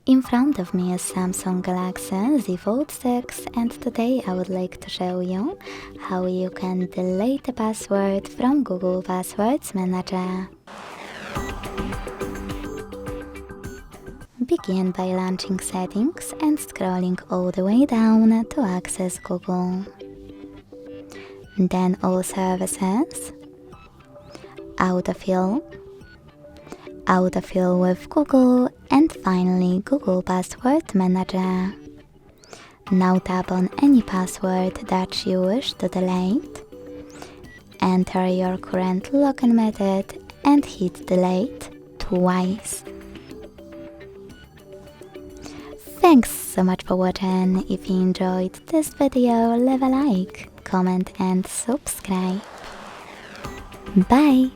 In front of me is Samsung Galaxy Z Fold 6, and today I would like to show you how you can delete a password from Google Passwords Manager. Begin by launching Settings and scrolling all the way down to access Google. Then All Services, Autofill, Autofill with Google, and finally Google Password Manager. Now tap on any password that you wish to delete. Enter your current login method and hit delete twice. Thanks so much for watching. If you enjoyed this video, leave a like, comment and subscribe. Bye!